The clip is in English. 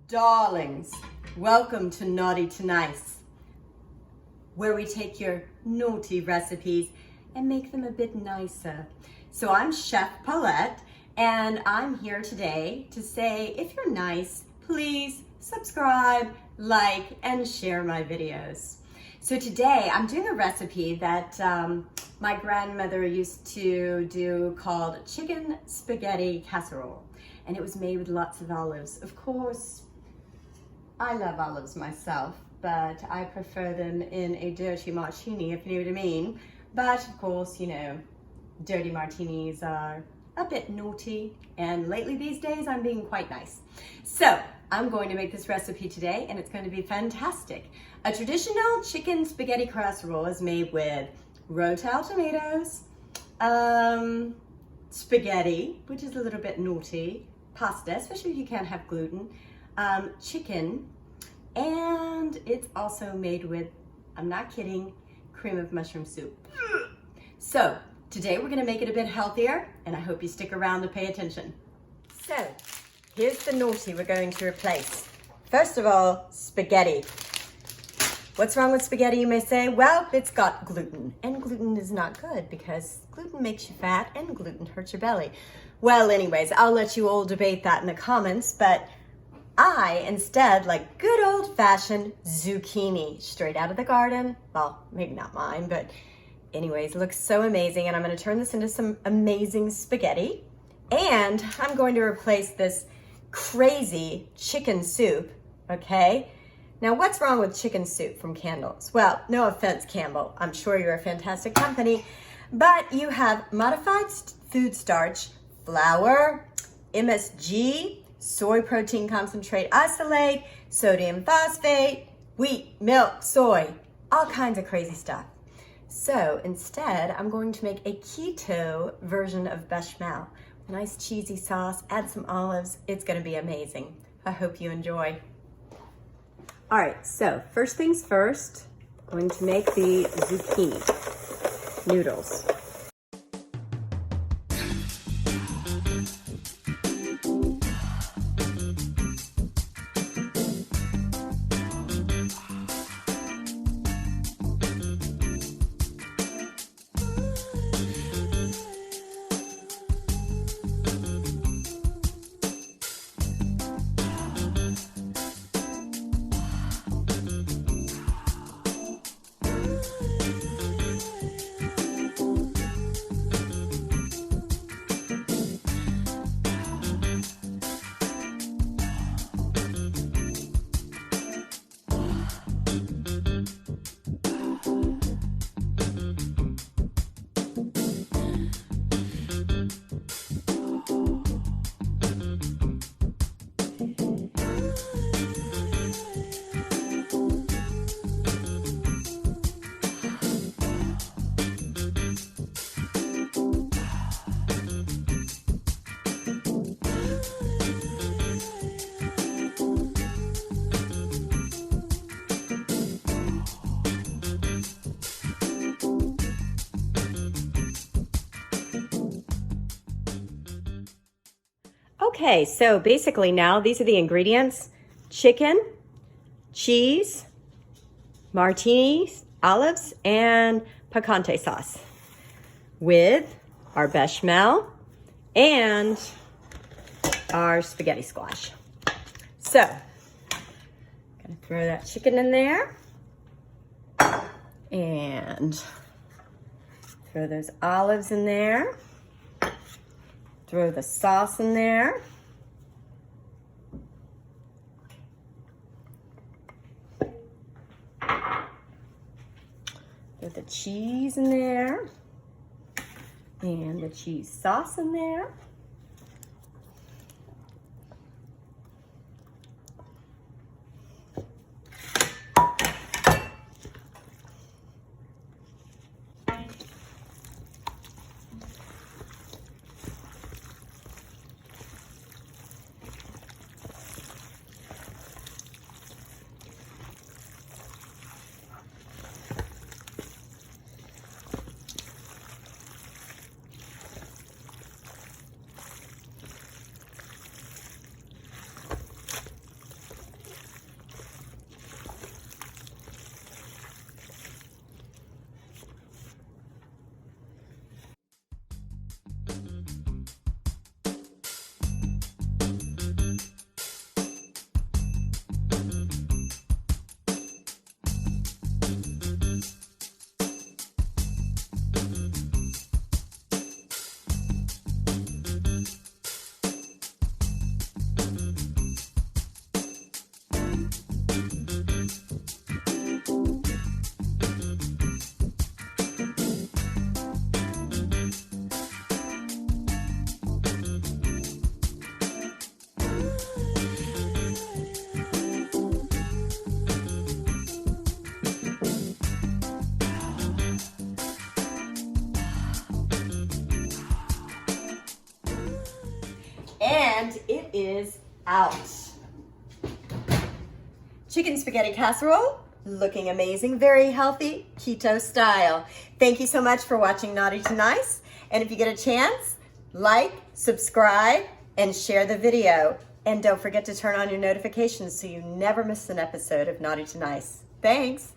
Darlings, welcome to Naughty to Nice, where we take your naughty recipes and make them a bit nicer. So I'm Chef Paulette, and I'm here today to say, if you're nice, please subscribe, like, and share my videos. So today I'm doing a recipe that my grandmother used to do called chicken spaghetti casserole. And it was made with lots of olives. Of course, I love olives myself, but I prefer them in a dirty martini, if you know what I mean. But of course, you know, dirty martinis are a bit naughty, and lately these days I'm being quite nice. So I'm going to make this recipe today, and it's going to be fantastic. A traditional chicken spaghetti casserole is made with Rotel tomatoes, spaghetti, which is a little bit naughty, pasta, especially if you can't have gluten, chicken, and it's also made with, I'm not kidding, cream of mushroom soup. So today we're gonna make it a bit healthier, and I hope you stick around to pay attention. So here's the naughty we're going to replace. First of all, spaghetti. What's wrong with spaghetti, you may say? Well, it's got gluten, and gluten is not good because gluten makes you fat and gluten hurts your belly. Well, anyways, I'll let you all debate that in the comments, but I instead like good old-fashioned zucchini straight out of the garden. Well, maybe not mine, but anyways, it looks so amazing, and I'm going to turn this into some amazing spaghetti, and I'm going to replace this crazy chicken soup, okay? Now, what's wrong with chicken soup from Campbell's? Well, no offense, Campbell. I'm sure you're a fantastic company, but you have modified food starch, flour, MSG, soy protein concentrate isolate, sodium phosphate, wheat, milk, soy, all kinds of crazy stuff. So instead, I'm going to make a keto version of bechamel. Nice cheesy sauce, add some olives. It's going to be amazing. I hope you enjoy. All right, so first things first, I'm going to make the zucchini noodles. Okay, so basically now these are the ingredients: chicken, cheese, martinis, olives, and picante sauce with our bechamel and our spaghetti squash. So, gonna throw that chicken in there and throw those olives in there. Throw the sauce in there. Throw the cheese in there. And the cheese sauce in there. is out. Chicken spaghetti casserole, looking amazing, very healthy, keto style. Thank you so much for watching Naughty to Nice. And if you get a chance, like, subscribe, and share the video. And don't forget to turn on your notifications so you never miss an episode of Naughty to Nice. Thanks.